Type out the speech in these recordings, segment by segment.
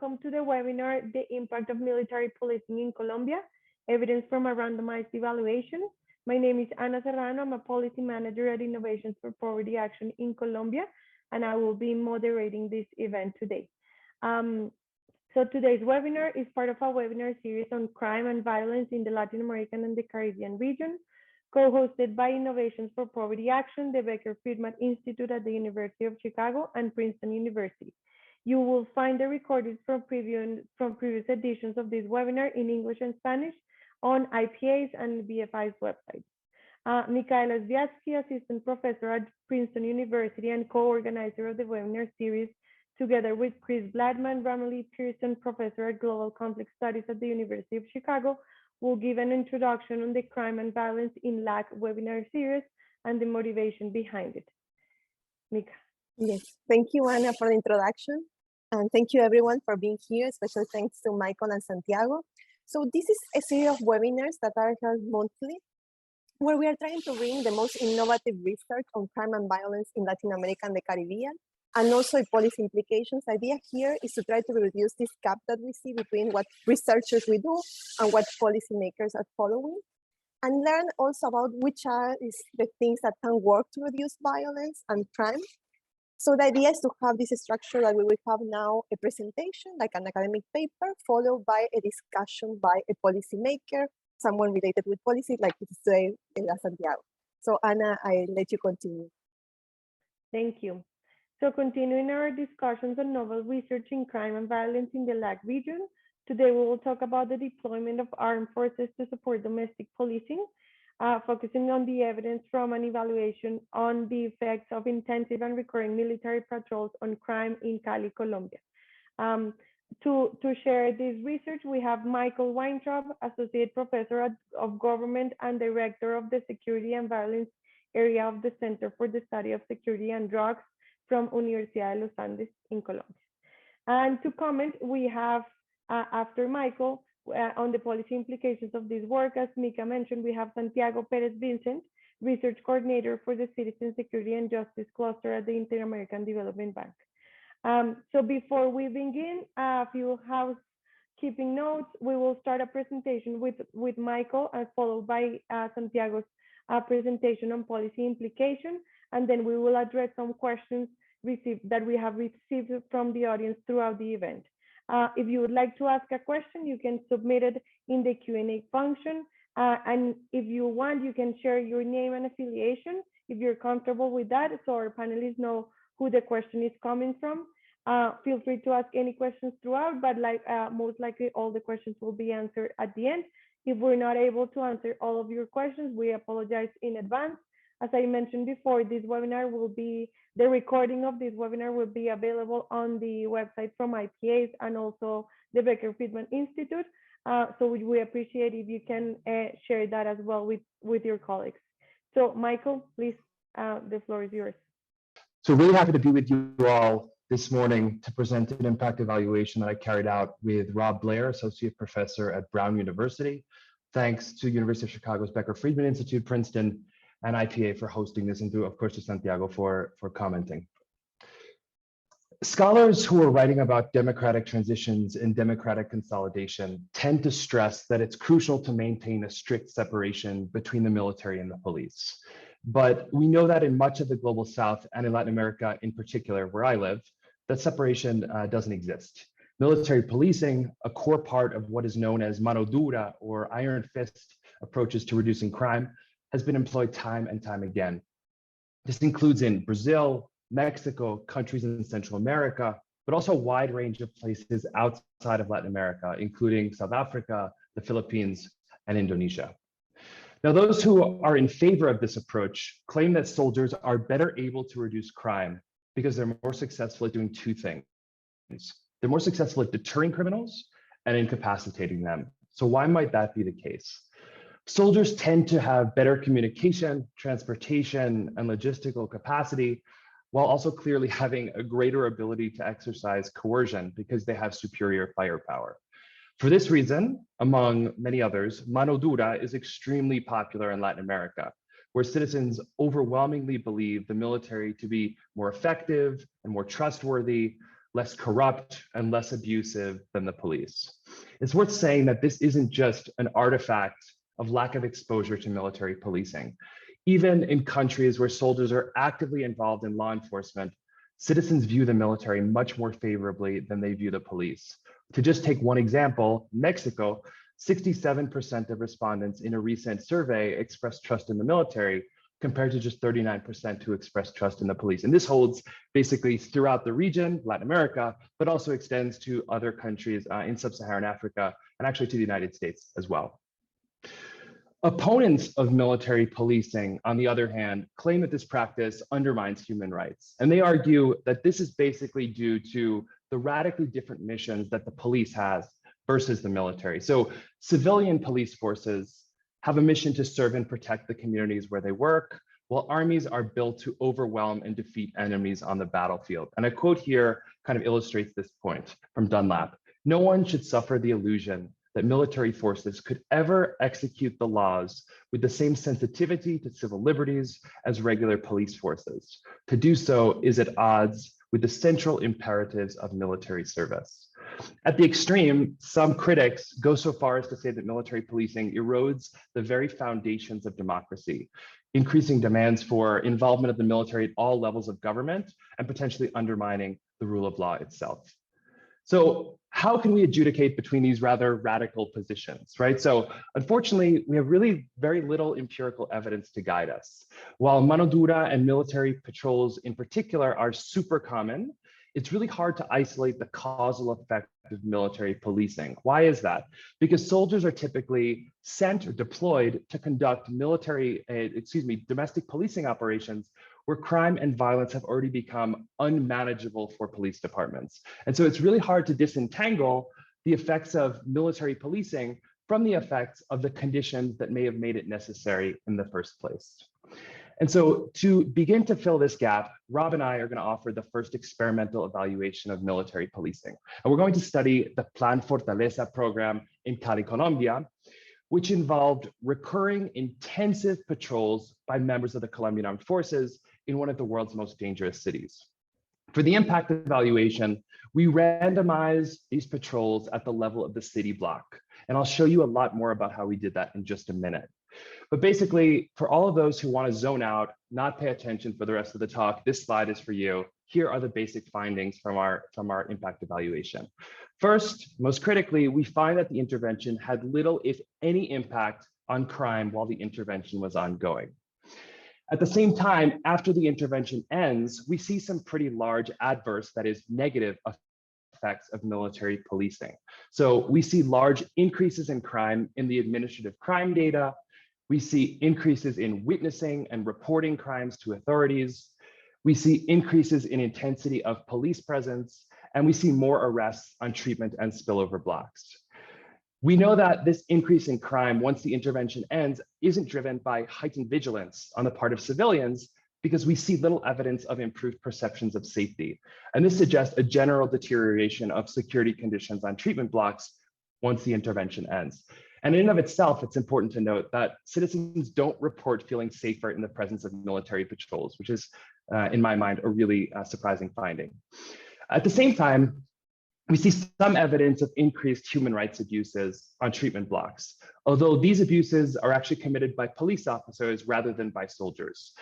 welcome to the webinar, The Impact of Military Policing in Colombia, Evidence from a Randomized Evaluation. My name is Ana Serrano. I'm a Policy Manager at Innovations for Poverty Action in Colombia, and I will be moderating this event today. So today's webinar is part of a webinar series on crime and violence in the Latin American and the Caribbean region, co-hosted by Innovations for Poverty Action, the Becker-Friedman Institute at the University of Chicago, and Princeton University. You will find the recordings from previous editions of this webinar in English and Spanish on IPA's and BFI's websites. Michaela Zviatsky, Assistant Professor at Princeton University and co-organizer of the webinar series, together with Chris Bladman, Ramali Pearson, Professor at Global Conflict Studies at the University of Chicago, will give an introduction on the Crime and Violence in LAC webinar series and the motivation behind it. Mika. Yes, thank you, Ana, for the introduction. And thank you, everyone, for being here. Special thanks to Michael and Santiago. So this is a series of webinars that are held monthly, where we are trying to bring the most innovative research on crime and violence in Latin America and the Caribbean, and also policy implications. The idea here is to try to reduce this gap that we see between what researchers we do and what policymakers are following, and learn also about which are the things that can work to reduce violence and crime. So the idea is to have this structure that we will have now a presentation, like an academic paper, followed by a discussion by a policymaker, someone related with policy, like today, Santiago. So Ana, I let you continue. Thank you. So continuing our discussions on novel research in crime and violence in the LAC region, today we will talk about the deployment of armed forces to support domestic policing, focusing on the evidence from an evaluation on the effects of intensive and recurring military patrols on crime in Cali, Colombia. To share this research, we have Michael Weintraub, Associate Professor of Government and Director of the Security and Violence Area of the Center for the Study of Security and Drugs from Universidad de los Andes in Colombia. And to comment, we have, after Michael, on the policy implications of this work, as Mika mentioned, we have Santiago Perez Vincent, Research Coordinator for the Citizen Security and Justice Cluster at the Inter-American Development Bank. So before we begin, a few housekeeping notes. We will start a presentation with Michael, followed by Santiago's presentation on policy implication, and then we will address some questions that we have received from the audience throughout the event. If you would like to ask a question, you can submit it in the Q&A function. And if you want, you can share your name and affiliation if you're comfortable with that, so our panelists know who the question is coming from. Feel free to ask any questions throughout, but most likely all the questions will be answered at the end. If we're not able to answer all of your questions, we apologize in advance. As I mentioned before, the recording of this webinar will be available on the website from IPA's and also the Becker-Friedman Institute. So we appreciate if you can share that as well with your colleagues. So Michael, please, the floor is yours. So really happy to be with you all this morning to present an impact evaluation that I carried out with Rob Blair, Associate Professor at Brown University. Thanks to University of Chicago's Becker-Friedman Institute, Princeton, and IPA for hosting this, and of course to Santiago for commenting. Scholars who are writing about democratic transitions and democratic consolidation tend to stress that it's crucial to maintain a strict separation between the military and the police. But we know that in much of the global South and in Latin America in particular, where I live, that separation doesn't exist. Military policing, a core part of what is known as mano dura or iron fist approaches to reducing crime, has been employed time and time again. This includes in Brazil, Mexico, countries in Central America, but also a wide range of places outside of Latin America, including South Africa, the Philippines, and Indonesia. Now, those who are in favor of this approach claim that soldiers are better able to reduce crime because they're more successful at doing two things. They're more successful at deterring criminals and incapacitating them. So why might that be the case? Soldiers tend to have better communication, transportation, and logistical capacity, while also clearly having a greater ability to exercise coercion because they have superior firepower. For this reason, among many others, mano dura is extremely popular in Latin America, where citizens overwhelmingly believe the military to be more effective and more trustworthy, less corrupt, and less abusive than the police. It's worth saying that this isn't just an artifact of lack of exposure to military policing. Even in countries where soldiers are actively involved in law enforcement, citizens view the military much more favorably than they view the police. To just take one example, Mexico, 67% of respondents in a recent survey expressed trust in the military, compared to just 39% who expressed trust in the police. And this holds basically throughout the region, Latin America, but also extends to other countries in sub-Saharan Africa, and actually to the United States as well. Opponents of military policing, on the other hand, claim that this practice undermines human rights. And they argue that this is basically due to the radically different missions that the police has versus the military. So civilian police forces have a mission to serve and protect the communities where they work, while armies are built to overwhelm and defeat enemies on the battlefield. And a quote here kind of illustrates this point from Dunlap. "No one should suffer the illusion that military forces could ever execute the laws with the same sensitivity to civil liberties as regular police forces. To do so is at odds with the central imperatives of military service." At the extreme, some critics go so far as to say that military policing erodes the very foundations of democracy, increasing demands for involvement of the military at all levels of government and potentially undermining the rule of law itself. So how can we adjudicate between these rather radical positions, right? So unfortunately, we have really very little empirical evidence to guide us. While mano dura and military patrols in particular are super common, it's really hard to isolate the causal effect of military policing. Why is that? Because soldiers are typically sent or deployed to conduct domestic policing operations where crime and violence have already become unmanageable for police departments. And so it's really hard to disentangle the effects of military policing from the effects of the conditions that may have made it necessary in the first place. And so to begin to fill this gap, Rob and I are going to offer the first experimental evaluation of military policing. And we're going to study the Plan Fortaleza program in Cali, Colombia, which involved recurring intensive patrols by members of the Colombian Armed Forces in one of the world's most dangerous cities. For the impact evaluation, we randomized these patrols at the level of the city block. And I'll show you a lot more about how we did that in just a minute. But basically, for all of those who want to zone out, not pay attention for the rest of the talk, this slide is for you. Here are the basic findings from our impact evaluation. First, most critically, we find that the intervention had little, if any, impact on crime while the intervention was ongoing. At the same time, after the intervention ends, we see some pretty large adverse, that is negative effects of military policing. So we see large increases in crime in the administrative crime data. We see increases in witnessing and reporting crimes to authorities. We see increases in intensity of police presence, and we see more arrests on treatment and spillover blocks. We know that this increase in crime once the intervention ends isn't driven by heightened vigilance on the part of civilians, because we see little evidence of improved perceptions of safety. And this suggests a general deterioration of security conditions on treatment blocks once the intervention ends. And in and of itself, it's important to note that citizens don't report feeling safer in the presence of military patrols, which is, in my mind, a really surprising finding. At the same time, we see some evidence of increased human rights abuses on treatment blocks, although these abuses are actually committed by police officers rather than by soldiers.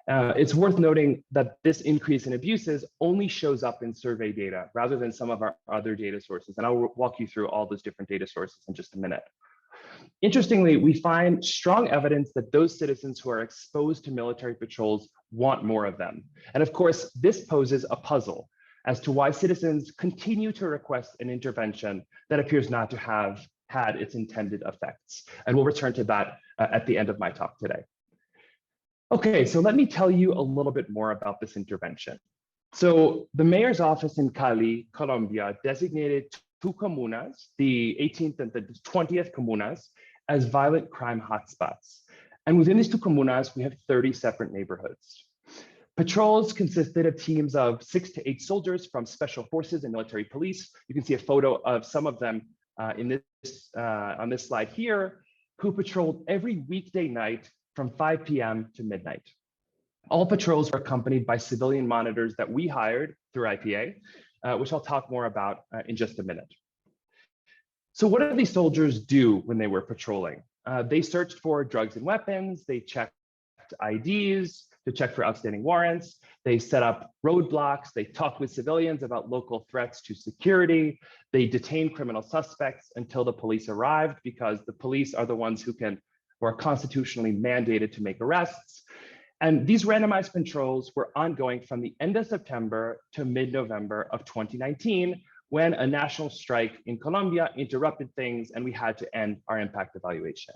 It's worth noting that this increase in abuses only shows up in survey data rather than some of our other data sources. And I'll walk you through all those different data sources in just a minute. Interestingly, we find strong evidence that those citizens who are exposed to military patrols want more of them. And of course, this poses a puzzle as to why citizens continue to request an intervention that appears not to have had its intended effects. And we'll return to that at the end of my talk today. Okay, so let me tell you a little bit more about this intervention. So the mayor's office in Cali, Colombia, designated two comunas, the 18th and the 20th comunas, as violent crime hotspots. And within these two comunas, we have 30 separate neighborhoods. Patrols consisted of teams of 6 to 8 soldiers from special forces and military police. You can see a photo of some of them on this slide here, who patrolled every weekday night from 5 p.m. to midnight. All patrols were accompanied by civilian monitors that we hired through IPA, which I'll talk more about in just a minute. So what did these soldiers do when they were patrolling? They searched for drugs and weapons, they checked IDs, to check for outstanding warrants, they set up roadblocks, they talked with civilians about local threats to security, they detained criminal suspects until the police arrived, because the police are the ones who are constitutionally mandated to make arrests. And these randomized patrols were ongoing from the end of September to mid-November of 2019, when a national strike in Colombia interrupted things and we had to end our impact evaluation.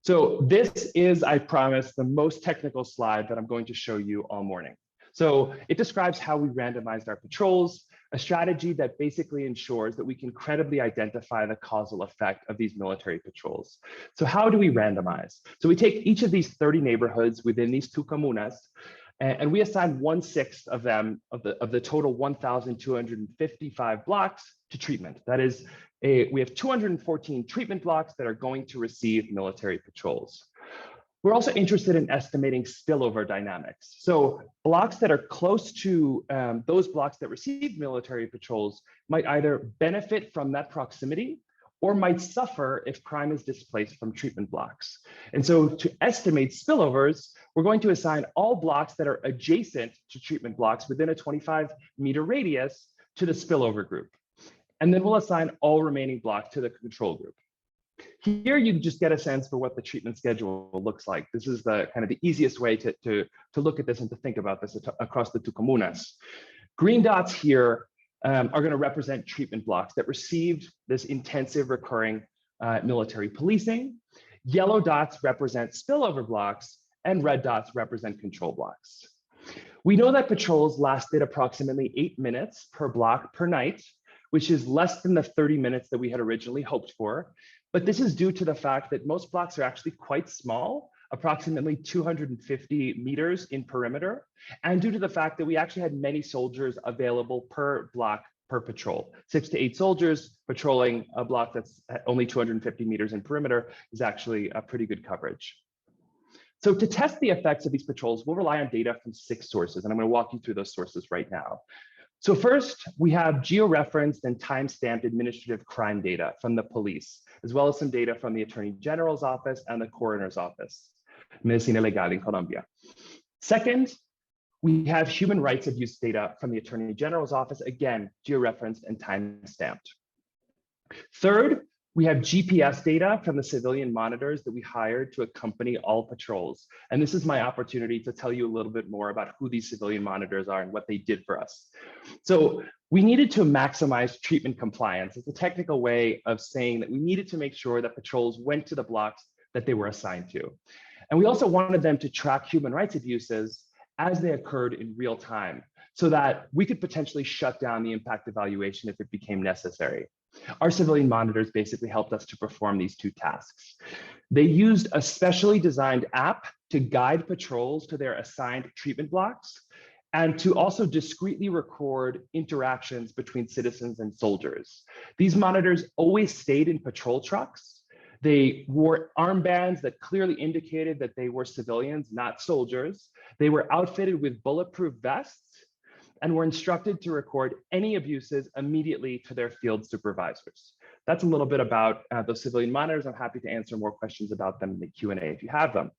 So this is, I promise, the most technical slide that I'm going to show you all morning. So it describes how we randomized our patrols, a strategy that basically ensures that we can credibly identify the causal effect of these military patrols. So how do we randomize? So we take each of these 30 neighborhoods within these two comunas, and we assign 1/6 of them, of the total 1,255 blocks, to treatment. That is, we have 214 treatment blocks that are going to receive military patrols. We're also interested in estimating spillover dynamics. So blocks that are close to those blocks that receive military patrols might either benefit from that proximity or might suffer if crime is displaced from treatment blocks. And so to estimate spillovers, we're going to assign all blocks that are adjacent to treatment blocks within a 25-meter radius to the spillover group. And then we'll assign all remaining blocks to the control group. Here you just get a sense for what the treatment schedule looks like. This is the kind of the easiest way to look at this and to think about this across the two comunas. Green dots here are going to represent treatment blocks that received this intensive recurring military policing. Yellow dots represent spillover blocks, and red dots represent control blocks. We know that patrols lasted approximately 8 minutes per block per night, which is less than the 30 minutes that we had originally hoped for. But this is due to the fact that most blocks are actually quite small, approximately 250 meters in perimeter, and due to the fact that we actually had many soldiers available per block per patrol. 6 to 8 soldiers patrolling a block that's only 250 meters in perimeter is actually a pretty good coverage. So to test the effects of these patrols, we'll rely on data from 6 sources, and I'm going to walk you through those sources right now. So first, we have georeferenced and time-stamped administrative crime data from the police, as well as some data from the Attorney General's office and the Coroner's office, Medicina Legal in Colombia. Second, we have human rights abuse data from the Attorney General's office, again, georeferenced and time-stamped. Third, we have GPS data from the civilian monitors that we hired to accompany all patrols. And this is my opportunity to tell you a little bit more about who these civilian monitors are and what they did for us. So we needed to maximize treatment compliance. It's a technical way of saying that we needed to make sure that patrols went to the blocks that they were assigned to. And we also wanted them to track human rights abuses as they occurred in real time, so that we could potentially shut down the impact evaluation if it became necessary. Our civilian monitors basically helped us to perform these 2 tasks. They used a specially designed app to guide patrols to their assigned treatment blocks, and to also discreetly record interactions between citizens and soldiers. These monitors always stayed in patrol trucks. They wore armbands that clearly indicated that they were civilians, not soldiers. They were outfitted with bulletproof vests, and were instructed to record any abuses immediately to their field supervisors. That's a little bit about those civilian monitors. I'm happy to answer more questions about them in the Q&A if you have them.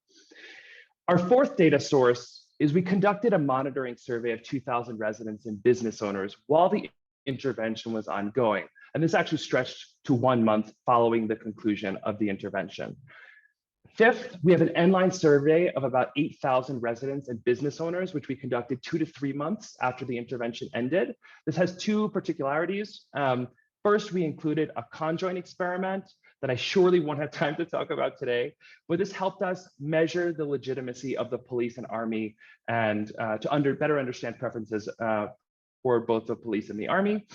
Our 4th data source is we conducted a monitoring survey of 2,000 residents and business owners while the intervention was ongoing. And this actually stretched to 1 month following the conclusion of the intervention. 5th, we have an online survey of about 8,000 residents and business owners, which we conducted 2 to 3 months after the intervention ended. This has 2 particularities. First, we included a conjoint experiment that I surely won't have time to talk about today, but this helped us measure the legitimacy of the police and army and to better understand preferences for both the police and the army.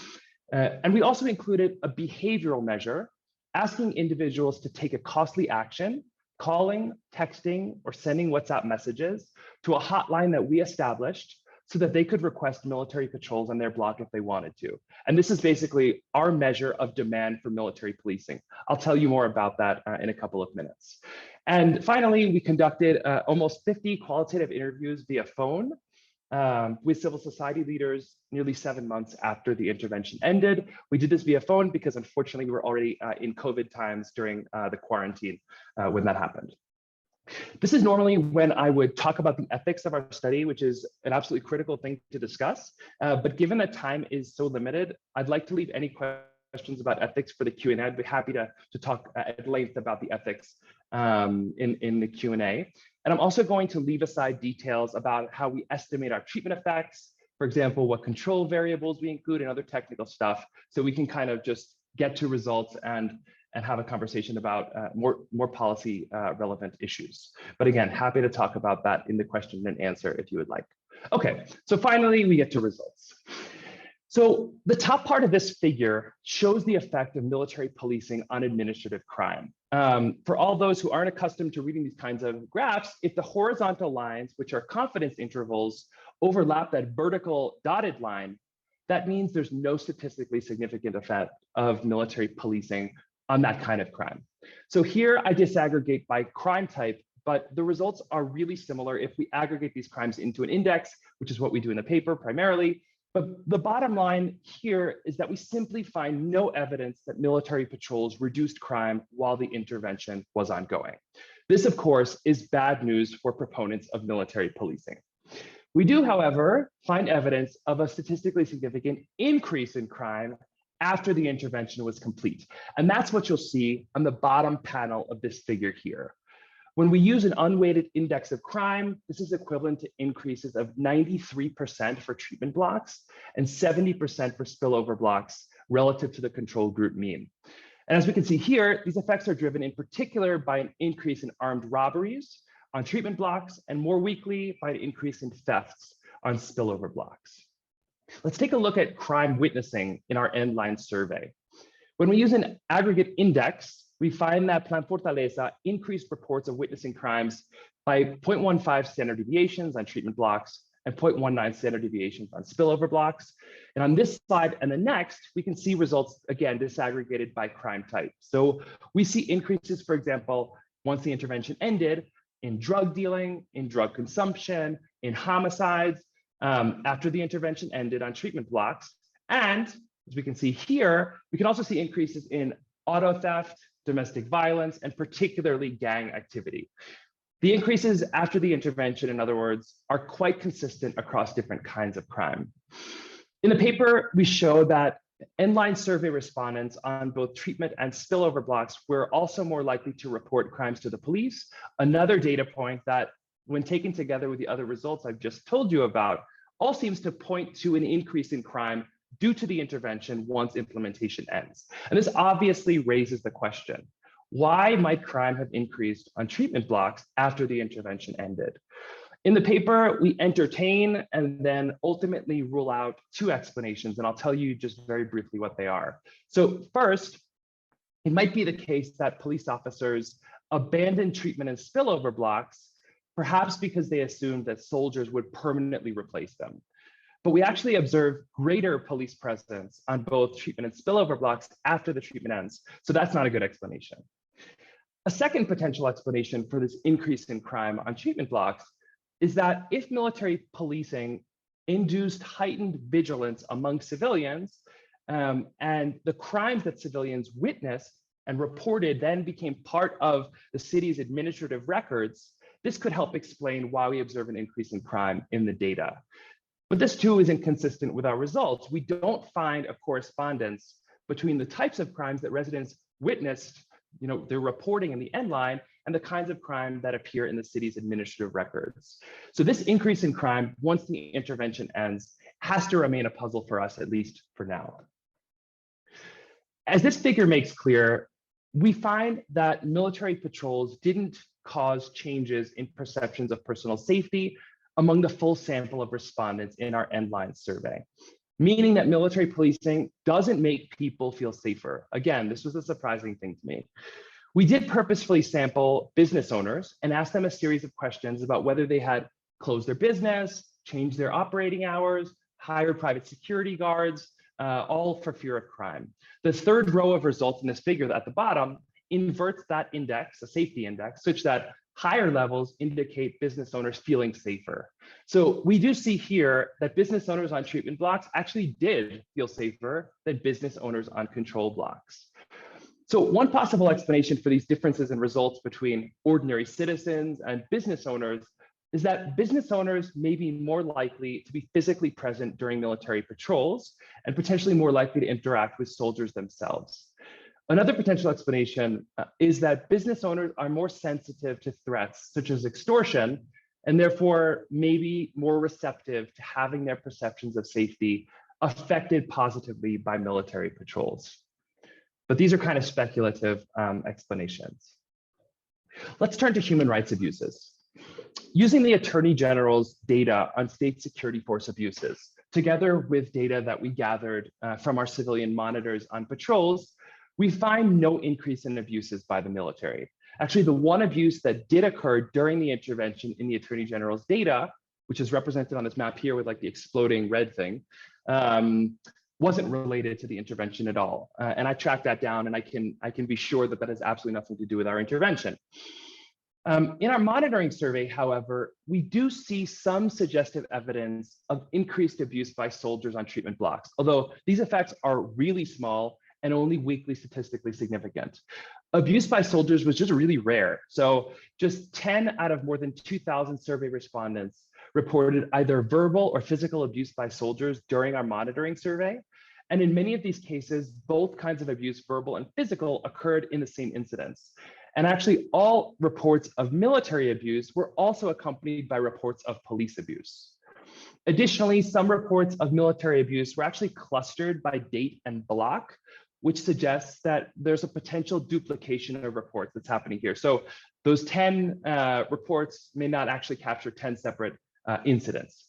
And we also included a behavioral measure asking individuals to take a costly action, calling, texting, or sending WhatsApp messages to a hotline that we established so that they could request military patrols on their block if they wanted to. And this is basically our measure of demand for military policing. I'll tell you more about that in a couple of minutes. And finally, we conducted almost 50 qualitative interviews via phone with civil society leaders nearly 7 months after the intervention ended. We did this via phone because unfortunately we were already in COVID times during the quarantine when that happened. This is normally when I would talk about the ethics of our study, which is an absolutely critical thing to discuss. But given that time is so limited, I'd like to leave any questions about ethics for the Q&A. I'd be happy to talk at length about the ethics in the Q&A. And I'm also going to leave aside details about how we estimate our treatment effects, for example, what control variables we include and other technical stuff, so we can kind of just get to results and have a conversation about more policy relevant issues. But again, happy to talk about that in the question and answer if you would like. Okay, so finally we get to results. So the top part of this figure shows the effect of military policing on administrative crime. For all those who aren't accustomed to reading these kinds of graphs, if the horizontal lines, which are confidence intervals, overlap that vertical dotted line, that means there's no statistically significant effect of military policing on that kind of crime. So here I disaggregate by crime type, but the results are really similar if we aggregate these crimes into an index, which is what we do in the paper primarily. But the bottom line here is that we simply find no evidence that military patrols reduced crime while the intervention was ongoing. This, of course, is bad news for proponents of military policing. We do, however, find evidence of a statistically significant increase in crime after the intervention was complete. And that's what you'll see on the bottom panel of this figure here. When we use an unweighted index of crime, this is equivalent to increases of 93% for treatment blocks and 70% for spillover blocks relative to the control group mean. And as we can see here, these effects are driven in particular by an increase in armed robberies on treatment blocks and more weakly by an increase in thefts on spillover blocks. Let's take a look at crime witnessing in our end-line survey. When we use an aggregate index, we find that Plan Fortaleza increased reports of witnessing crimes by 0.15 standard deviations on treatment blocks and 0.19 standard deviations on spillover blocks. And on this slide and the next, we can see results, again, disaggregated by crime type. So we see increases, for example, once the intervention ended, in drug dealing, in drug consumption, in homicides, after the intervention ended on treatment blocks. And as we can see here, we can also see increases in auto theft, domestic violence, and particularly gang activity. The increases after the intervention, in other words, are quite consistent across different kinds of crime. In the paper, we show that end-line survey respondents on both treatment and spillover blocks were also more likely to report crimes to the police, another data point that, when taken together with the other results I've just told you about, all seems to point to an increase in crime due to the intervention once implementation ends. And this obviously raises the question, why might crime have increased on treatment blocks after the intervention ended? In the paper, we entertain and then ultimately rule out two explanations, and I'll tell you just very briefly what they are. So first, it might be the case that police officers abandoned treatment and spillover blocks, perhaps because they assumed that soldiers would permanently replace them. But we actually observe greater police presence on both treatment and spillover blocks after the treatment ends. So that's not a good explanation. A second potential explanation for this increase in crime on treatment blocks is that if military policing induced heightened vigilance among civilians, and the crimes that civilians witnessed and reported then became part of the city's administrative records, this could help explain why we observe an increase in crime in the data. But this too is inconsistent with our results. We don't find a correspondence between the types of crimes that residents witnessed, they're reporting in the end line, and the kinds of crime that appear in the city's administrative records. So this increase in crime, once the intervention ends, has to remain a puzzle for us, at least for now. As this figure makes clear, we find that military patrols didn't cause changes in perceptions of personal safety among the full sample of respondents in our end-line survey, meaning that military policing doesn't make people feel safer. Again, this was a surprising thing to me. We did purposefully sample business owners and ask them a series of questions about whether they had closed their business, changed their operating hours, hired private security guards, all for fear of crime. The third row of results in this figure at the bottom inverts that index, a safety index, such that Higher levels indicate business owners feeling safer. So we do see here that business owners on treatment blocks actually did feel safer than business owners on control blocks. So one possible explanation for these differences in results between ordinary citizens and business owners is that business owners may be more likely to be physically present during military patrols and potentially more likely to interact with soldiers themselves. Another potential explanation is that business owners are more sensitive to threats such as extortion, and therefore maybe more receptive to having their perceptions of safety affected positively by military patrols. But these are kind of speculative explanations. Let's turn to human rights abuses. Using the Attorney General's data on state security force abuses, together with data that we gathered from our civilian monitors on patrols, we find no increase in abuses by the military. Actually, the one abuse that did occur during the intervention in the Attorney General's data, which is represented on this map here with like the exploding red thing, wasn't related to the intervention at all. And I tracked that down, and I can be sure that that has absolutely nothing to do with our intervention. In our monitoring survey, however, we do see some suggestive evidence of increased abuse by soldiers on treatment blocks, although these effects are really small and only weakly statistically significant. Abuse by soldiers was just really rare. So just 10 out of more than 2,000 survey respondents reported either verbal or physical abuse by soldiers during our monitoring survey. And in many of these cases, both kinds of abuse, verbal and physical, occurred in the same incidents. And actually, all reports of military abuse were also accompanied by reports of police abuse. Additionally, some reports of military abuse were actually clustered by date and block, which suggests that there's a potential duplication of reports that's happening here. So those 10 reports may not actually capture 10 separate incidents.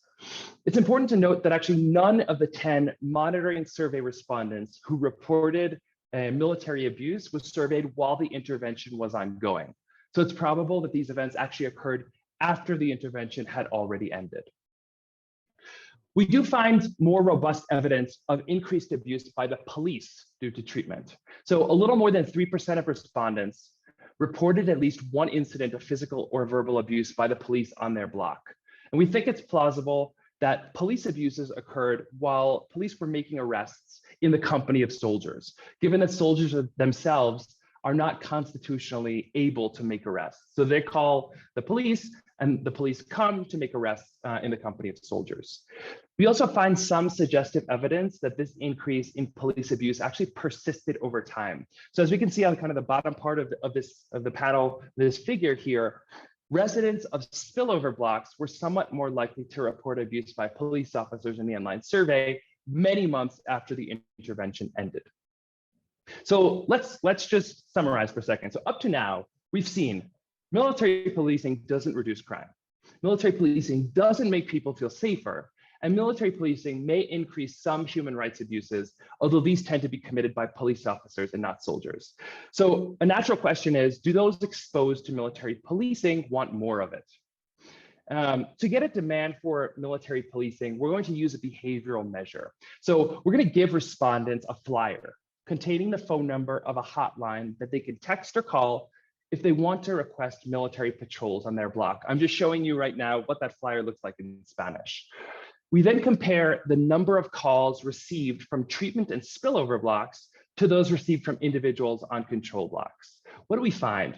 It's important to note that actually none of the 10 monitoring survey respondents who reported military abuse was surveyed while the intervention was ongoing. So it's probable that these events actually occurred after the intervention had already ended. We do find more robust evidence of increased abuse by the police due to treatment. So a little more than 3% of respondents reported at least one incident of physical or verbal abuse by the police on their block. And we think it's plausible that police abuses occurred while police were making arrests in the company of soldiers, given that soldiers themselves are not constitutionally able to make arrests. So they call the police, and the police come to make arrests in the company of soldiers. We also find some suggestive evidence that this increase in police abuse actually persisted over time. So as we can see on kind of the bottom part of the panel, this figure here, residents of spillover blocks were somewhat more likely to report abuse by police officers in the online survey many months after the intervention ended. So let's just summarize for a second. So up to now, we've seen military policing doesn't reduce crime. Military policing doesn't make people feel safer. And military policing may increase some human rights abuses, although these tend to be committed by police officers and not soldiers. So a natural question is, do those exposed to military policing want more of it? To get a demand for military policing, we're going to use a behavioral measure. So we're going to give respondents a flyer containing the phone number of a hotline that they can text or call if they want to request military patrols on their block. I'm just showing you right now what that flyer looks like in Spanish. We then compare the number of calls received from treatment and spillover blocks to those received from individuals on control blocks. What do we find?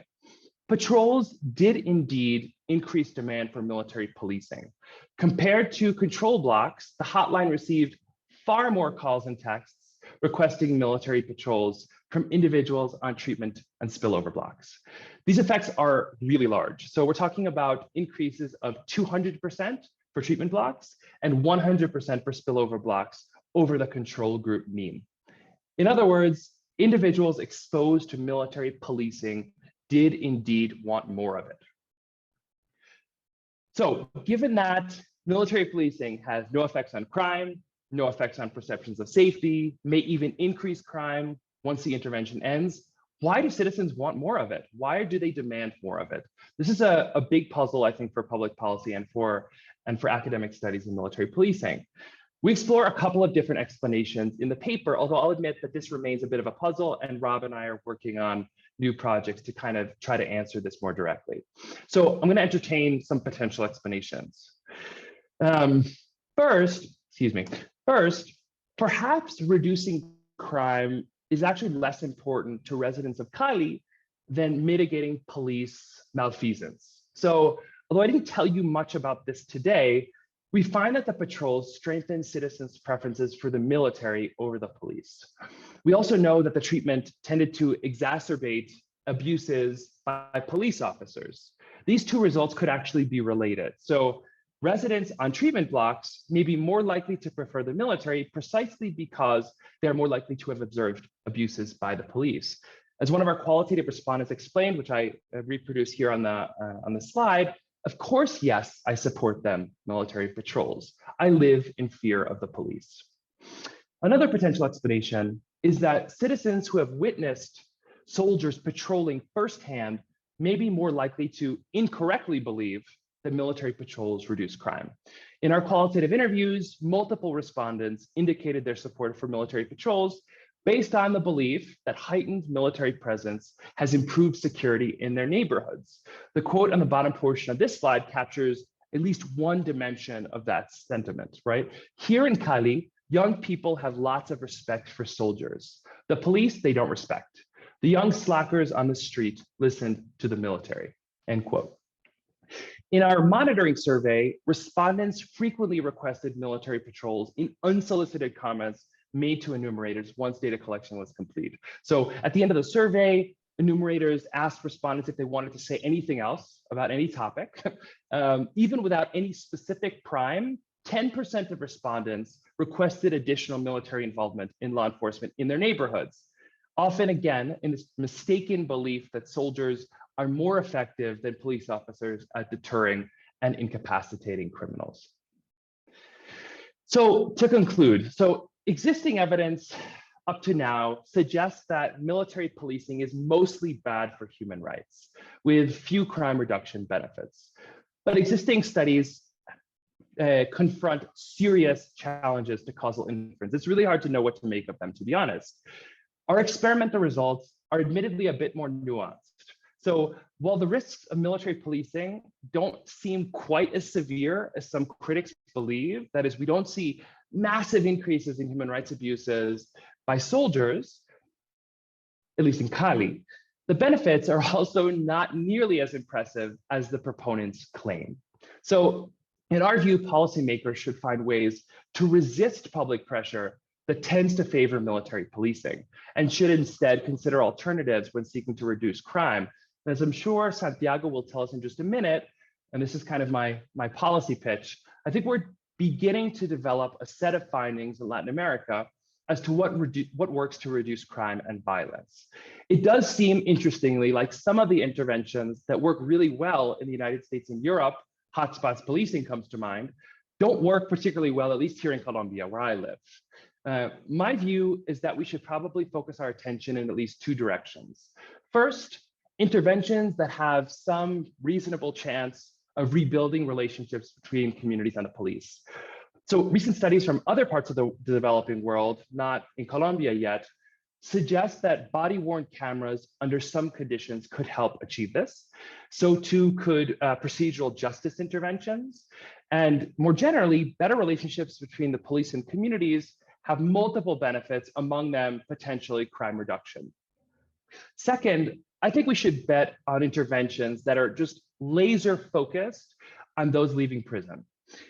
Patrols did indeed increase demand for military policing. Compared to control blocks, the hotline received far more calls and texts requesting military patrols from individuals on treatment and spillover blocks. These effects are really large. So we're talking about increases of 200% for treatment blocks and 100% for spillover blocks over the control group mean. In other words, individuals exposed to military policing did indeed want more of it. So given that military policing has no effects on crime, no effects on perceptions of safety, may even increase crime once the intervention ends, why do citizens want more of it? Why do they demand more of it? This is a big puzzle, I think, for public policy and for academic studies in military policing. We explore a couple of different explanations in the paper, although I'll admit that this remains a bit of a puzzle, and Rob and I are working on new projects to kind of try to answer this more directly. So I'm going to entertain some potential explanations. First, perhaps reducing crime is actually less important to residents of Cali than mitigating police malfeasance. So although I didn't tell you much about this today, we find that the patrols strengthen citizens' preferences for the military over the police. We also know that the treatment tended to exacerbate abuses by police officers. These two results could actually be related. So residents on treatment blocks may be more likely to prefer the military precisely because they're more likely to have observed abuses by the police. As one of our qualitative respondents explained, which I reproduce here on the slide, of course, yes, I support them, military patrols. I live in fear of the police. Another potential explanation is that citizens who have witnessed soldiers patrolling firsthand may be more likely to incorrectly believe that military patrols reduce crime. In our qualitative interviews, multiple respondents indicated their support for military patrols based on the belief that heightened military presence has improved security in their neighborhoods. The quote on the bottom portion of this slide captures at least one dimension of that sentiment, right? Here in Cali, young people have lots of respect for soldiers. The police, they don't respect. The young slackers on the street listened to the military, end quote. In our monitoring survey, respondents frequently requested military patrols in unsolicited comments made to enumerators once data collection was complete. So at the end of the survey, enumerators asked respondents if they wanted to say anything else about any topic. Even without any specific crime, 10% of respondents requested additional military involvement in law enforcement in their neighborhoods. Often, again, in this mistaken belief that soldiers are more effective than police officers at deterring and incapacitating criminals. So to conclude, existing evidence up to now suggests that military policing is mostly bad for human rights, with few crime reduction benefits. But existing studies confront serious challenges to causal inference. It's really hard to know what to make of them, to be honest. Our experimental results are admittedly a bit more nuanced. So while the risks of military policing don't seem quite as severe as some critics believe, that is, we don't see massive increases in human rights abuses by soldiers, at least in Cali, the benefits are also not nearly as impressive as the proponents claim. So in our view, policymakers should find ways to resist public pressure that tends to favor military policing and should instead consider alternatives when seeking to reduce crime. And as I'm sure Santiago will tell us in just a minute, and this is kind of my policy pitch, I think we're beginning to develop a set of findings in Latin America as to what works to reduce crime and violence. It does seem, interestingly, like some of the interventions that work really well in the United States and Europe, hotspots policing comes to mind, don't work particularly well, at least here in Colombia, where I live. My view is that we should probably focus our attention in at least two directions. First, interventions that have some reasonable chance of rebuilding relationships between communities and the police. So recent studies from other parts of the developing world, not in Colombia yet, suggest that body-worn cameras under some conditions could help achieve this. So too could procedural justice interventions. And more generally, better relationships between the police and communities have multiple benefits, among them potentially crime reduction. Second, I think we should bet on interventions that are just laser focused on those leaving prison,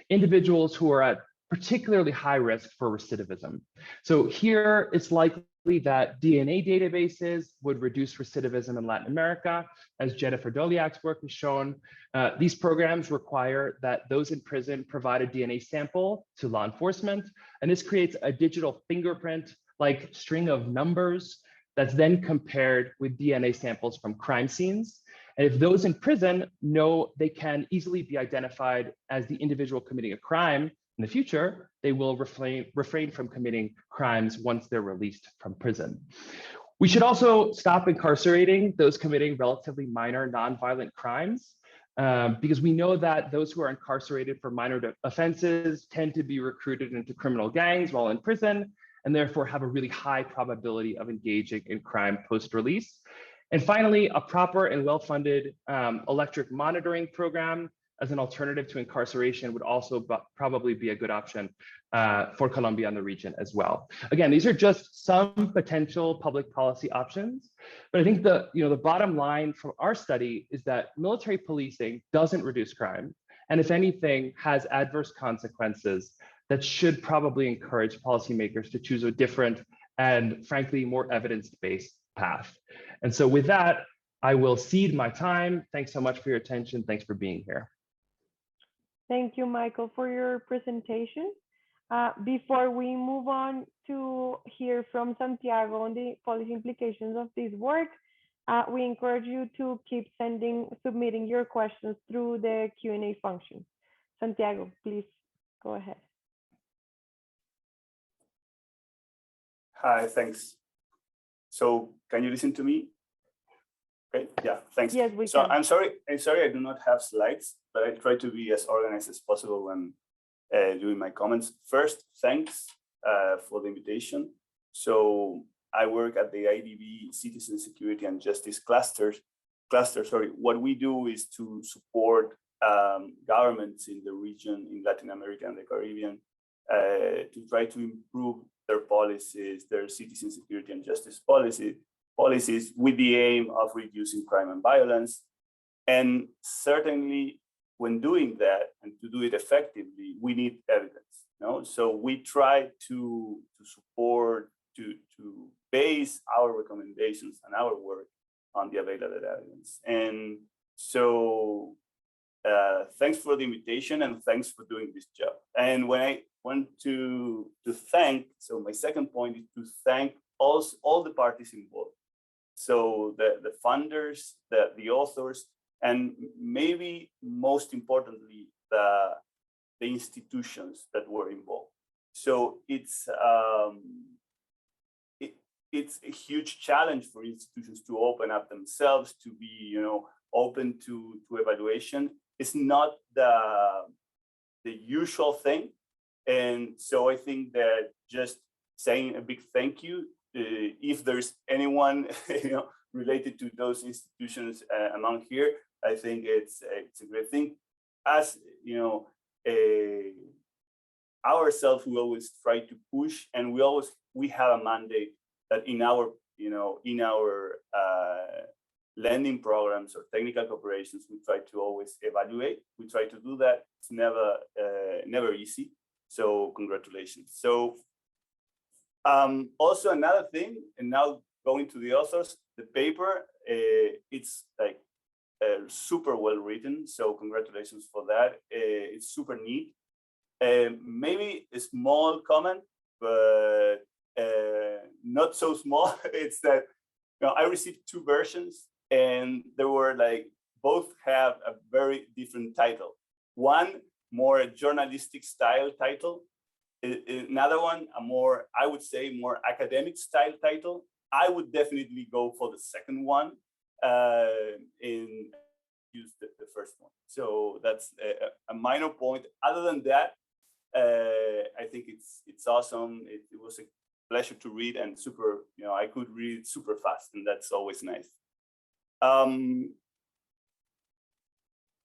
individuals who are at particularly high risk for recidivism. So here it's likely that DNA databases would reduce recidivism in Latin America, as Jennifer Doliak's work has shown. These programs require that those in prison provide a DNA sample to law enforcement, and this creates a digital fingerprint like string of numbers that's then compared with DNA samples from crime scenes. And if those in prison know they can easily be identified as the individual committing a crime in the future, they will refrain from committing crimes once they're released from prison. We should also stop incarcerating those committing relatively minor nonviolent crimes. because we know that those who are incarcerated for minor offenses tend to be recruited into criminal gangs while in prison, and therefore have a really high probability of engaging in crime post-release. And finally, a proper and well-funded electric monitoring program as an alternative to incarceration would also probably be a good option for Colombia and the region as well. Again, these are just some potential public policy options, but I think the bottom line from our study is that military policing doesn't reduce crime, and if anything, has adverse consequences that should probably encourage policymakers to choose a different and frankly more evidence-based path. And so with that, I will cede my time. Thanks so much for your attention. Thanks for being here. Thank you, Michael, for your presentation. Before we move on to hear from Santiago on the policy implications of this work, we encourage you to keep submitting your questions through the Q&A function. Santiago, please go ahead. Hi, thanks. So can you listen to me? Okay, yeah, thanks. Yes, we so can. I'm sorry I do not have slides, but I try to be as organized as possible when doing my comments. First, thanks for the invitation. So I work at the IDB Citizen Security and Justice Cluster. What we do is to support governments in the region, in Latin America and the Caribbean, to try to improve their policies, their citizen security and justice policies with the aim of reducing crime and violence. And certainly when doing that and to do it effectively, we need evidence. No? So we try to support, to base our recommendations and our work on the available evidence. And so thanks for the invitation and thanks for doing this job. And when I want to thank, so my second point is to thank all the parties involved. So the funders, the authors, and maybe most importantly, the institutions that were involved. So it's a huge challenge for institutions to open up themselves, to be open to evaluation. It's not the usual thing. And so I think that just saying a big thank you, if there's anyone related to those institutions among here, I think it's a great thing. As ourselves, we always try to push, and we have a mandate that in our lending programs or technical cooperations, we try to always evaluate. We try to do that. It's never easy. So congratulations. So also another thing, and now going to the authors, the paper, it's like super well written. So congratulations for that. It's super neat. Maybe a small comment, but not so small. It's that I received 2 versions, and they were both have a very different title. One more journalistic style title. Another one, I would say more academic style title. I would definitely go for the second one and use the first one. So that's a minor point. Other than that, I think it's awesome. It was a pleasure to read, and super, I could read super fast, and that's always nice.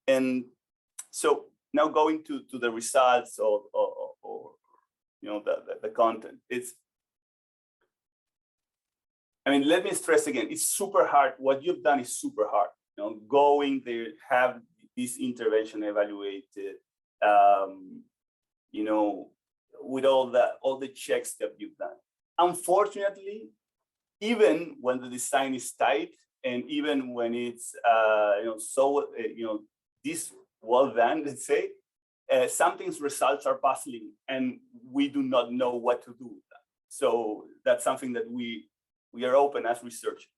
And so now going to the results or the content. Let me stress again, it's super hard. What you've done is super hard. Going there, have this intervention evaluated, with all the checks that you've done. Unfortunately, even when the design is tight, and even when it's this well done, let's say, sometimes results are puzzling, and we do not know what to do with that. So that's something that we are open as researchers.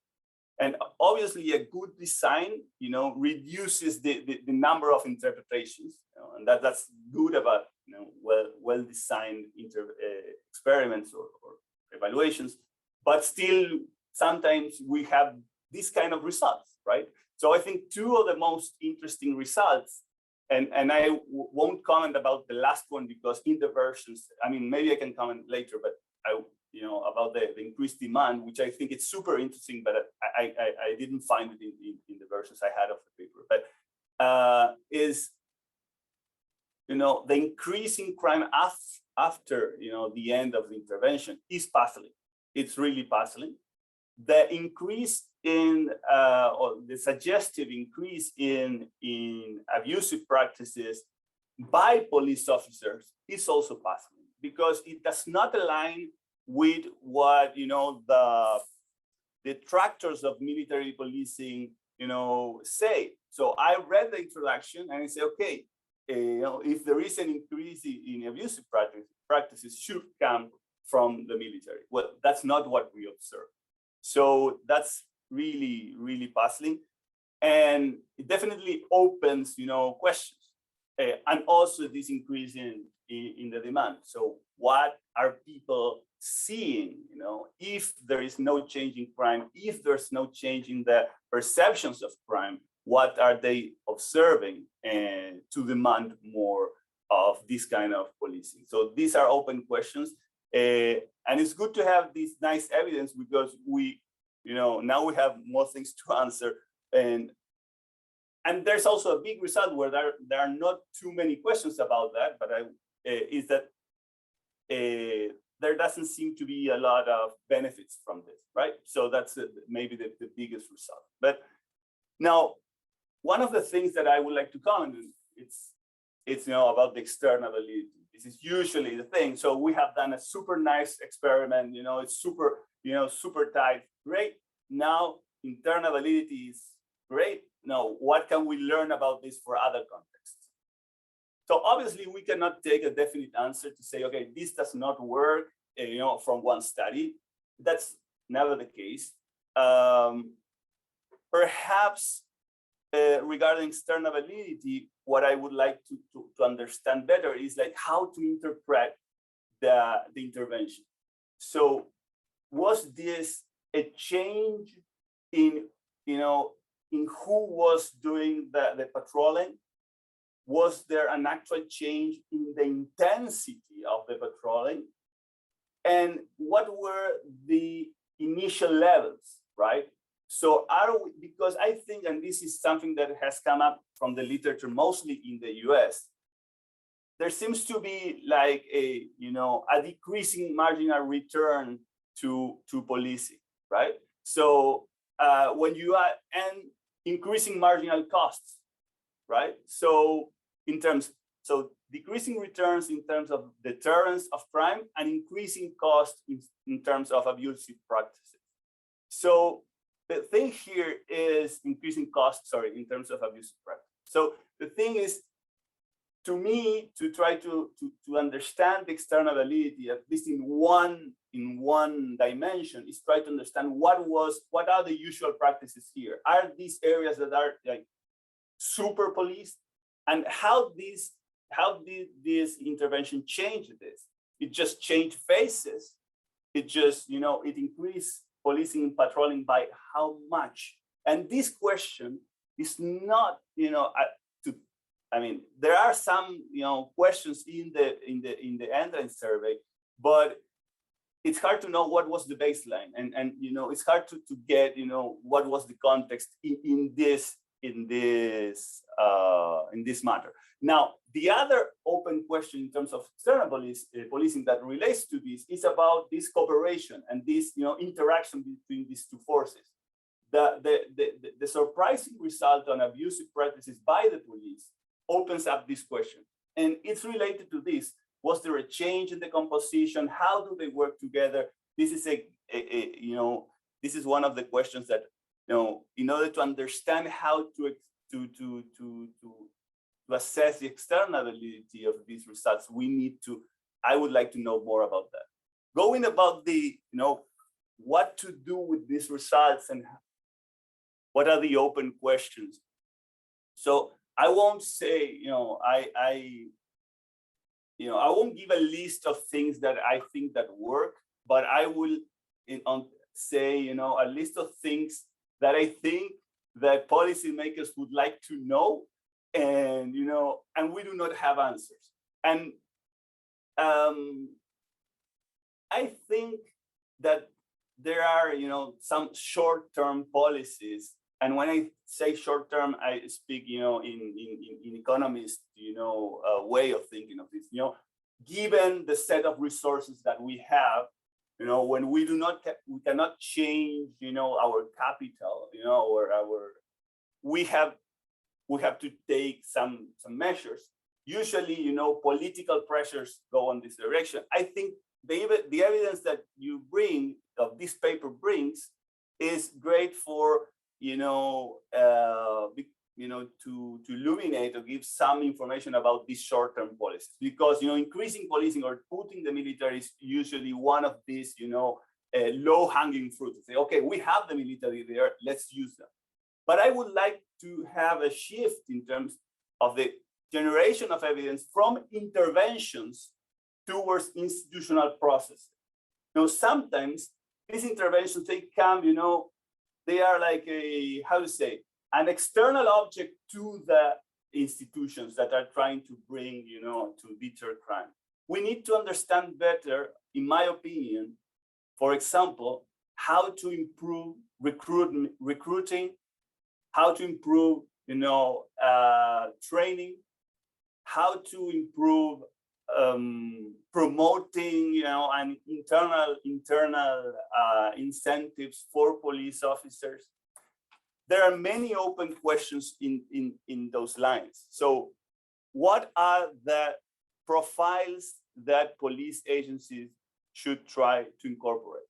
And obviously, a good design, reduces the number of interpretations, and that's good about well-designed experiments or evaluations. But still, sometimes we have this kind of results, right? So I think two of the most interesting results, and I won't comment about the last one because in the versions, I mean, maybe I can comment later, but about the increased demand, which I think it's super interesting, but I didn't find it in the versions I had of the paper. But is the increase in crime after the end of the intervention is puzzling. It's really puzzling. The increase in or the suggestive increase in abusive practices by police officers is also puzzling because it does not align with what the detractors of military policing say. So I read the introduction and I say, okay, if there is an increase in abusive practices should come from the military. Well, that's not what we observe. So that's really, really puzzling. And it definitely opens, questions. And also this increase in the demand. So what are people seeing, if there is no change in crime, if there's no change in the perceptions of crime, what are they observing to demand more of this kind of policing? So these are open questions. And it's good to have this nice evidence because we, now we have more things to answer. And there's also a big result where there are not too many questions about that, but is that there doesn't seem to be a lot of benefits from this, right? So that's maybe the biggest result. But now, one of the things that I would like to comment on, it's about the external validity. This is usually the thing. So we have done a super nice experiment, it's super, super tight, great. Now internal validity is great. Now, what can we learn about this for other contexts? So obviously we cannot take a definite answer to say, okay, this does not work, from one study. That's never the case. Perhaps regarding external validity, what I would like to understand better is like how to interpret the intervention. So was this a change in, in who was doing the patrolling? Was there an actual change in the intensity of the patrolling? And what were the initial levels, right? So because I think, and this is something that has come up from the literature, mostly in the US, there seems to be like a decreasing marginal return to policing, right? So when you are, and increasing marginal costs, right? So decreasing returns in terms of deterrence of crime and increasing costs in terms of abusive practices. So the thing here is increasing costs, in terms of abusive practice. So the thing is, to me, to try to understand the external validity, at least in one dimension, is try to understand what are the usual practices here? Are these areas that are like super policed? And how did this intervention change this? It just changed faces. It just, it increased policing and patrolling by how much? And this question is not, there are some, questions in the entrance survey, but it's hard to know what was the baseline, and it's hard to get, what was the context in this matter. Now, the other open question in terms of external policing that relates to this is about this cooperation and this interaction between these two forces. The surprising result on abusive practices by the police opens up this question, and it's related to this. Was there a change in the composition? How do they work together? This is this is one of the questions that, in order to understand how to assess the external validity of these results, I would like to know more about that. Going about the, what to do with these results and what are the open questions. So I won't say, I won't give a list of things that I think that work, but I will say, a list of things that I think that policymakers would like to know, and and we do not have answers. And I think that there are some short-term policies, and when I say short-term, I speak in economist way of thinking of this. Given the set of resources that we have, when we cannot change our capital, or we have to take some measures. Usually, political pressures go in this direction. I think the evidence that you bring, of this paper brings, is great for to illuminate or give some information about these short-term policies, because increasing policing or putting the military is usually one of these low-hanging fruits. Say, okay, we have the military there, let's use them. But I would like to have a shift in terms of the generation of evidence from interventions towards institutional processes. Sometimes these interventions, they come, they are like an external object to the institutions that are trying to bring, to deter crime. We need to understand better, in my opinion, for example, how to improve recruiting, how to improve, training, how to improve promoting, and internal incentives for police officers. There are many open questions in those lines. So what are the profiles that police agencies should try to incorporate?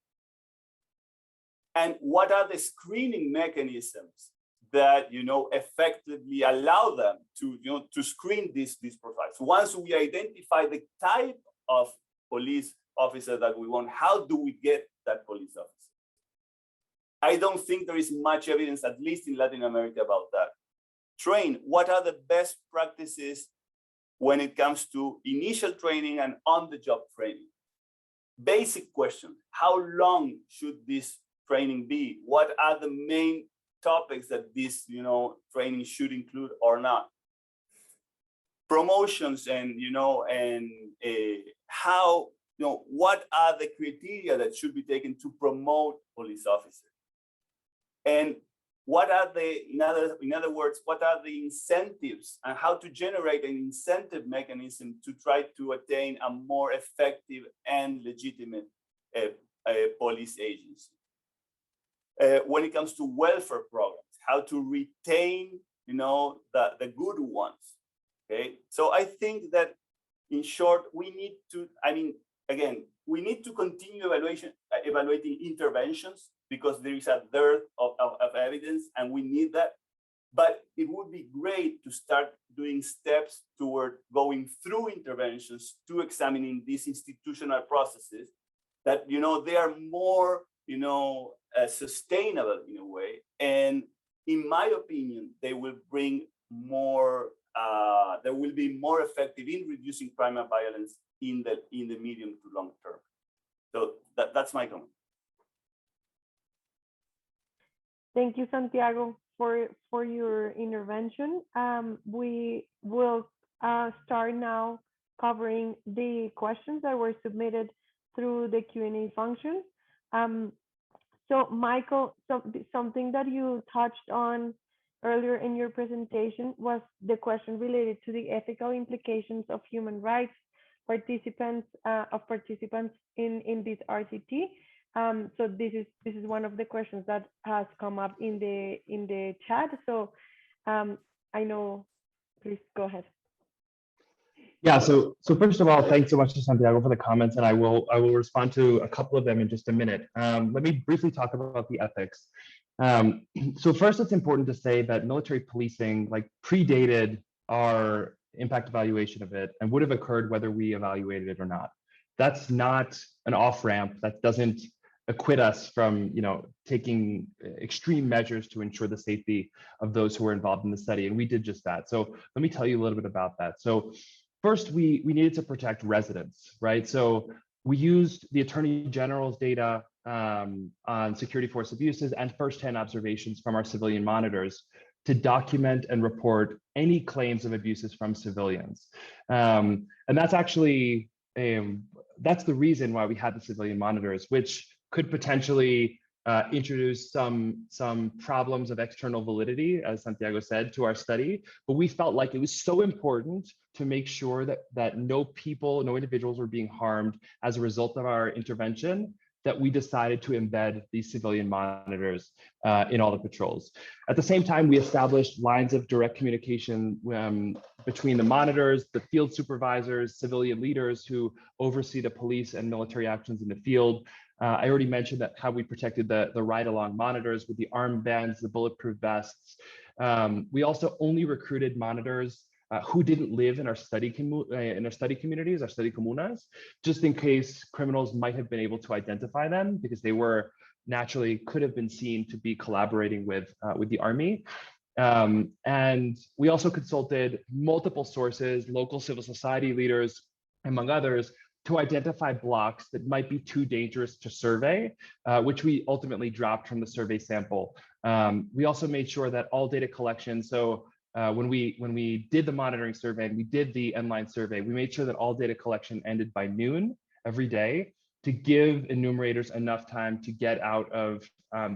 And what are the screening mechanisms that effectively allow them to screen these profiles? Once we identify the type of police officer that we want, how do we get that police officer? I don't think there is much evidence, at least in Latin America, about that. Train, what are the best practices when it comes to initial training and on-the-job training? Basic question, how long should this training be? What are the main topics that this training should include or not? Promotions, and how what are the criteria that should be taken to promote police officers? And what are in other words, what are the incentives, and how to generate an incentive mechanism to try to attain a more effective and legitimate police agency? When it comes to welfare programs, how to retain, the good ones. Okay, so I think that, in short, we need to. We need to continue evaluating interventions, because there is a dearth of evidence, and we need that. But it would be great to start doing steps toward going through interventions to examining these institutional processes that they are more sustainable in a way, and in my opinion, they will bring more. They will be more effective in reducing crime and violence in the medium to long term. So that's my comment. Thank you, Santiago, for your intervention. We will start now covering the questions that were submitted through the Q&A function. So Michael, something that you touched on earlier in your presentation was the question related to the ethical implications of human rights participants in this RCT. So this is one of the questions that has come up in the chat. So I know, please go ahead. Yeah, so first of all, thanks so much to Santiago for the comments, and I will respond to a couple of them in just a minute. Let me briefly talk about the ethics. So first, it's important to say that military policing predated our impact evaluation of it and would have occurred whether we evaluated it or not. That's not an off-ramp. That doesn't acquit us from taking extreme measures to ensure the safety of those who were involved in the study, and we did just that. So let me tell you a little bit about that. So first, we needed to protect residents, right? So we used the Attorney General's data, on security force abuses and firsthand observations from our civilian monitors to document and report any claims of abuses from civilians. And that's actually, that's the reason why we had the civilian monitors, which could potentially introduce some problems of external validity, as Santiago said, to our study. But we felt like it was so important to make sure that no individuals were being harmed as a result of our intervention, that we decided to embed these civilian monitors in all the patrols. At the same time, we established lines of direct communication between the monitors, the field supervisors, civilian leaders who oversee the police and military actions in the field. I already mentioned that how we protected the ride-along monitors with the armbands, the bulletproof vests. We also only recruited monitors who didn't live in our study communities, our study comunas, just in case criminals might have been able to identify them because they were naturally could have been seen to be collaborating with the army. And we also consulted multiple sources, local civil society leaders, among others, to identify blocks that might be too dangerous to survey, which we ultimately dropped from the survey sample. We also made sure that all data collection, so when we did the monitoring survey and we did the end-line survey, we made sure that all data collection ended by noon every day to give enumerators enough time to get out of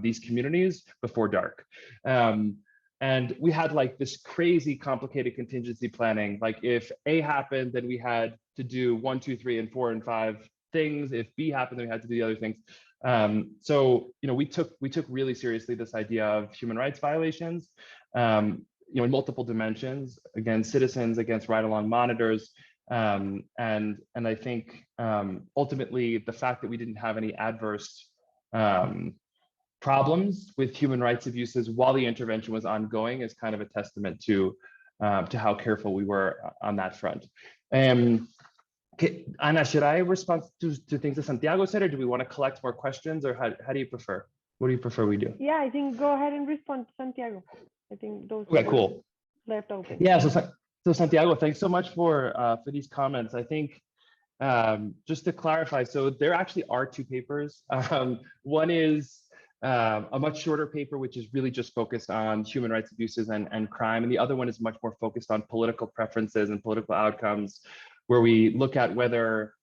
these communities before dark. And we had like this crazy complicated contingency planning. Like if A happened, then we had to do 1, 2, 3, and 4, and 5 things. If B happened, then we had to do the other things. So we took really seriously this idea of human rights violations, in multiple dimensions, against citizens, against ride-along monitors. And I think ultimately the fact that we didn't have any adverse problems with human rights abuses while the intervention was ongoing is kind of a testament to how careful we were on that front. Ana, should I respond to things that Santiago said, or do we want to collect more questions, or how do you prefer? What do you prefer we do? Yeah, I think go ahead and respond to Santiago. I think those okay, cool. left open. Yeah, so Santiago, thanks so much for these comments. I think just to clarify, so there actually are 2 papers. One is a much shorter paper, which is really just focused on human rights abuses and crime. And the other one is much more focused on political preferences and political outcomes, where we look at whether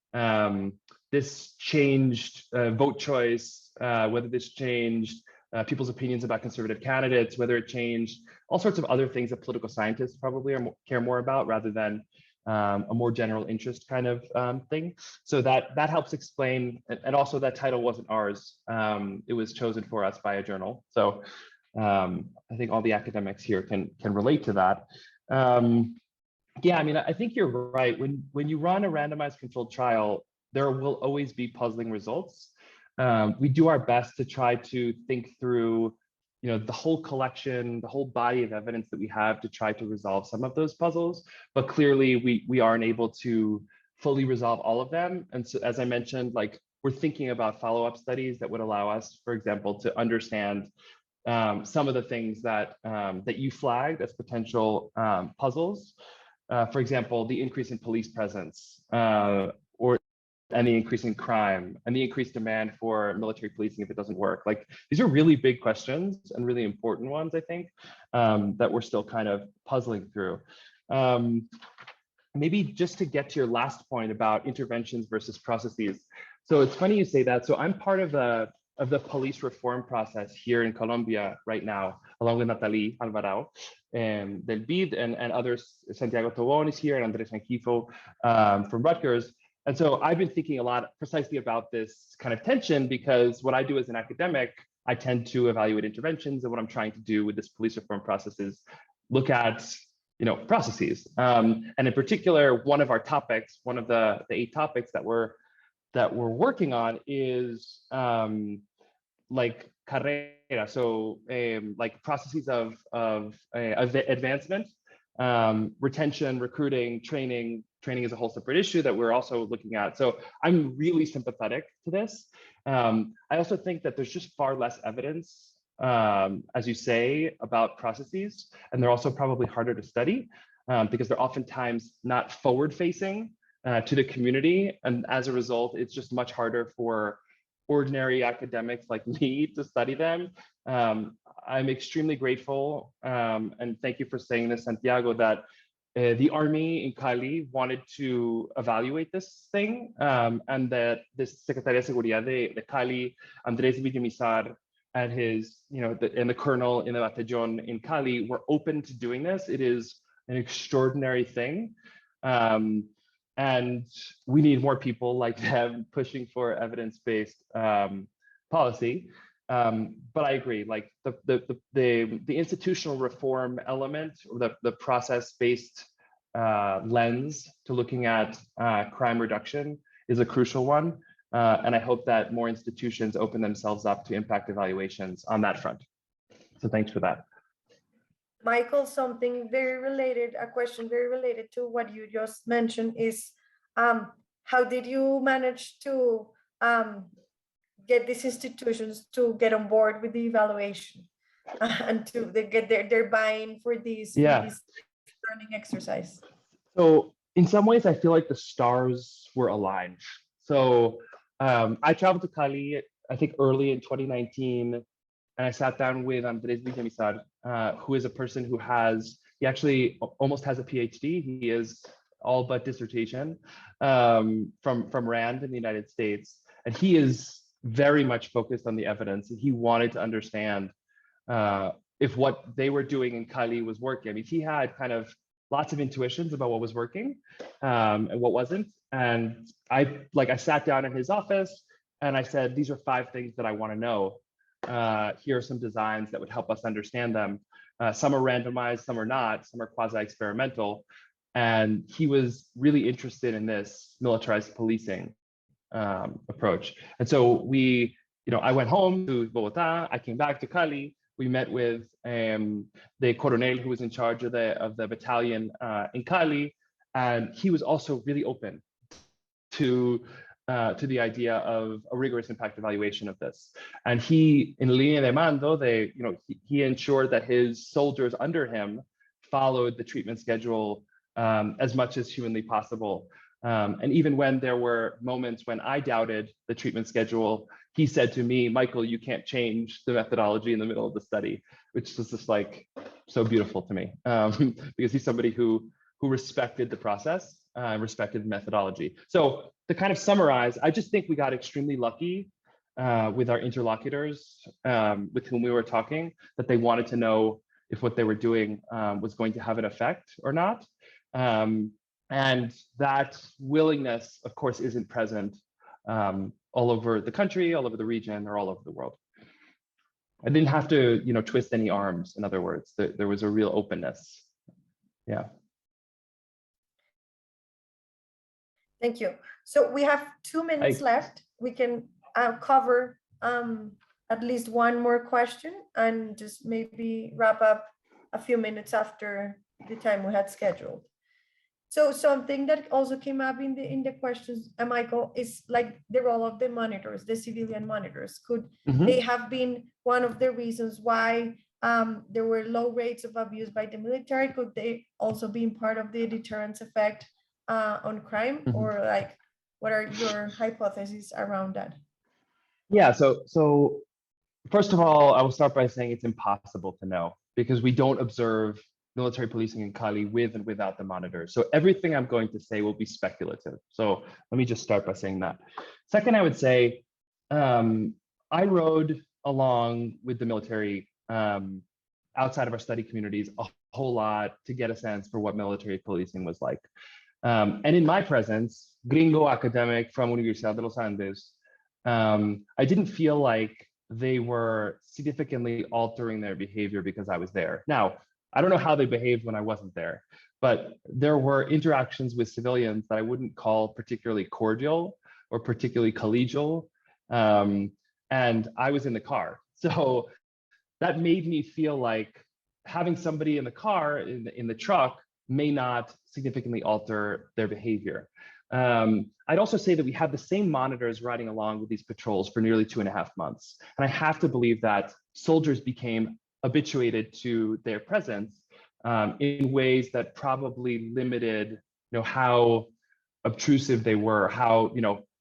this changed vote choice, whether this changed people's opinions about conservative candidates, whether it changed all sorts of other things that political scientists probably care more about rather than a more general interest kind of thing. So that helps explain, and also that title wasn't ours. It was chosen for us by a journal. So I think all the academics here can relate to that. Yeah, I mean, I think you're right. When you run a randomized controlled trial, there will always be puzzling results. We do our best to try to think through the whole collection, the whole body of evidence that we have to try to resolve some of those puzzles, but clearly we aren't able to fully resolve all of them. And so, as I mentioned, like we're thinking about follow-up studies that would allow us, for example, to understand some of the things that you flagged as potential puzzles. For example, the increase in police presence, and the increase in crime and the increased demand for military policing if it doesn't work. Like these are really big questions and really important ones, I think, that we're still kind of puzzling through. Maybe just to get to your last point about interventions versus processes. So it's funny you say that. So I'm part of the police reform process here in Colombia right now, along with Nathalie Alvarado del BID and others. Santiago Tobón is here and Andres Angifo from Rutgers. And so I've been thinking a lot precisely about this kind of tension, because what I do as an academic, I tend to evaluate interventions, and what I'm trying to do with this police reform process is look at processes. And in particular, one of our topics, one of the 8 topics that we're working on is like carrera, so like processes of advancement, retention, recruiting, training. Training is a whole separate issue that we're also looking at. So I'm really sympathetic to this. I also think that there's just far less evidence, as you say, about processes, and they're also probably harder to study because they're oftentimes not forward-facing to the community, and as a result, it's just much harder for ordinary academics like me to study them. I'm extremely grateful, and thank you for saying this, Santiago, that the army in Cali wanted to evaluate this thing, and that this Secretaría de Seguridad de Cali, Andrés Villamizar, and his, and the colonel in the batallón in Cali were open to doing this. It is an extraordinary thing. And we need more people like them pushing for evidence-based policy. But I agree, like the institutional reform element, or the process-based lens to looking at crime reduction is a crucial one. And I hope that more institutions open themselves up to impact evaluations on that front. So thanks for that. Michael, something very related, a question very related to what you just mentioned is, how did you manage to get these institutions to get on board with the evaluation and to get their buy-in for these learning exercise? So in some ways, I feel like the stars were aligned. So I traveled to Cali, I think early in 2019, and I sat down with Andrés Villamizar, who is a person who he actually almost has a PhD. He is all but dissertation from Rand in the United States. And he is very much focused on the evidence. And he wanted to understand if what they were doing in Cali was working. I mean, he had kind of lots of intuitions about what was working and what wasn't. And I sat down in his office and I said, these are 5 things that I want to know. Here are some designs that would help us understand them. Some are randomized, some are not, some are quasi-experimental. And he was really interested in this militarized policing approach. And so I went home to Bogota, I came back to Cali, we met with the coronel who was in charge of the battalion in Cali, and he was also really open to the idea of a rigorous impact evaluation of this. And he, in línea de mando, he ensured that his soldiers under him followed the treatment schedule as much as humanly possible. And even when there were moments when I doubted the treatment schedule, he said to me, Michael, you can't change the methodology in the middle of the study, which was just like so beautiful to me, because he's somebody who respected the process, respected the methodology. So to kind of summarize, I just think we got extremely lucky with our interlocutors with whom we were talking, that they wanted to know if what they were doing was going to have an effect or not. And that willingness, of course, isn't present all over the country, all over the region, or all over the world. I didn't have to, twist any arms. In other words, there was a real openness. Yeah. Thank you. So we have 2 minutes left. We can cover at least one more question and just maybe wrap up a few minutes after the time we had scheduled. So something that also came up in the questions, Michael, is like the role of the monitors, the civilian monitors. Could they have been one of the reasons why there were low rates of abuse by the military? Could they also be part of the deterrence effect on crime? Or like, what are your hypotheses around that? Yeah, so first of all, I will start by saying it's impossible to know, because we don't observe military policing in Cali with and without the monitors. So everything I'm going to say will be speculative. So let me just start by saying that. Second, I would say, I rode along with the military outside of our study communities a whole lot to get a sense for what military policing was like. And in my presence, gringo academic from Universidad de los Andes, I didn't feel like they were significantly altering their behavior because I was there. Now, I don't know how they behaved when I wasn't there, but there were interactions with civilians that I wouldn't call particularly cordial or particularly collegial. And I was in the car. So that made me feel like having somebody in the car, in the truck, may not significantly alter their behavior. I'd also say that we had the same monitors riding along with these patrols for nearly 2.5 months. And I have to believe that soldiers became habituated to their presence in ways that probably limited, how obtrusive they were, how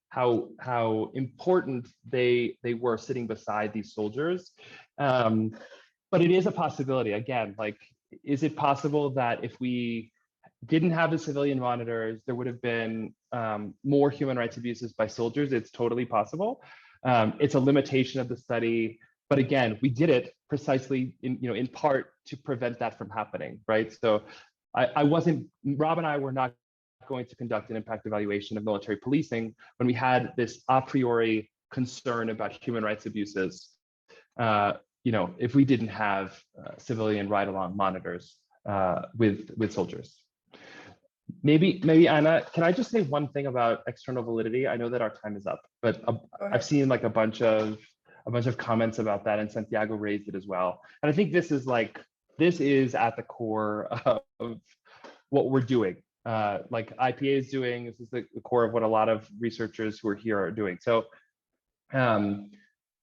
how important they were sitting beside these soldiers. But it is a possibility. Again, like, is it possible that if we didn't have the civilian monitors, there would have been more human rights abuses by soldiers? It's totally possible. It's a limitation of the study, but again, we did it precisely in part to prevent that from happening, right? So Rob and I were not going to conduct an impact evaluation of military policing when we had this a priori concern about human rights abuses, if we didn't have civilian ride-along monitors with soldiers. Maybe Anna, can I just say one thing about external validity? I know that our time is up, but I've seen like a bunch of comments about that, and Santiago raised it as well. And I think this is at the core of what we're doing. Like IPA is doing, this is the core of what a lot of researchers who are here are doing. So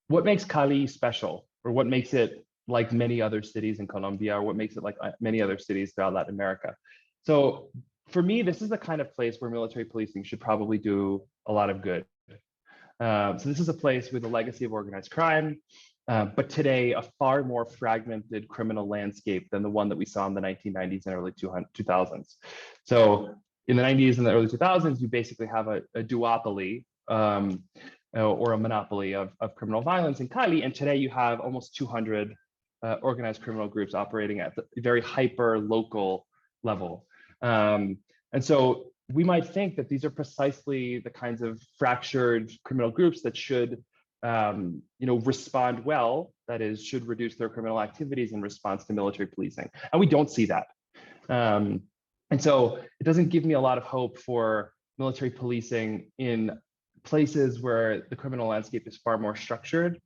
what makes Cali special, or what makes it like many other cities in Colombia, or what makes it like many other cities throughout Latin America? So for me, this is the kind of place where military policing should probably do a lot of good. So this is a place with a legacy of organized crime, but today a far more fragmented criminal landscape than the one that we saw in the 1990s and early 2000s. So in the 90s and the early 2000s, you basically have a duopoly or a monopoly of criminal violence in Cali, and today you have almost 200 organized criminal groups operating at the very hyper local level. And so we might think that these are precisely the kinds of fractured criminal groups that should respond well, that is, should reduce their criminal activities in response to military policing. And we don't see that. And so it doesn't give me a lot of hope for military policing in places where the criminal landscape is far more structured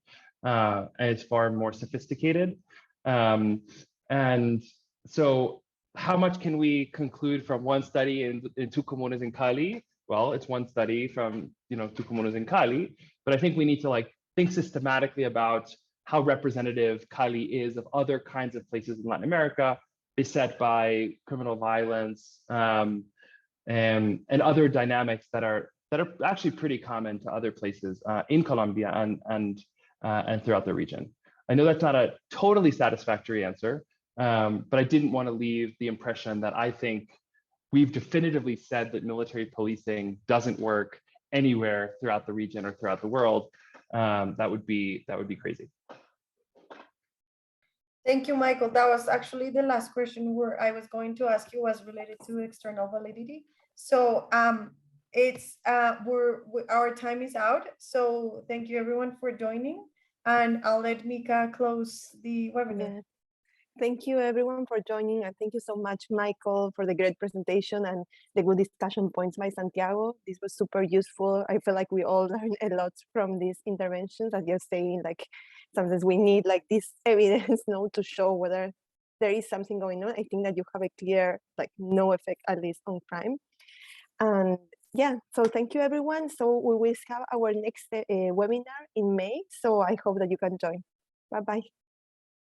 and it's far more sophisticated. And so how much can we conclude from one study in two comunas in Cali? Well, it's one study from two comunas in Cali, but I think we need to think systematically about how representative Cali is of other kinds of places in Latin America beset by criminal violence and other dynamics that are actually pretty common to other places in Colombia and throughout the region. I know that's not a totally satisfactory answer, but I didn't want to leave the impression that I think we've definitively said that military policing doesn't work anywhere throughout the region or throughout the world. That would be crazy. Thank you, Michael. That was actually the last question where I was going to ask you was related to external validity. So our time is out. So thank you everyone for joining, and I'll let Mika close the webinar. Yeah. Thank you everyone for joining, and thank you so much, Michael, for the great presentation and the good discussion points by Santiago. This was super useful. I feel like we all learned a lot from these interventions. As you're saying, sometimes we need this evidence to show whether there is something going on. I think that you have a clear no effect, at least on crime. And yeah, so thank you everyone. So we will have our next webinar in May. So I hope that you can join. Bye-bye.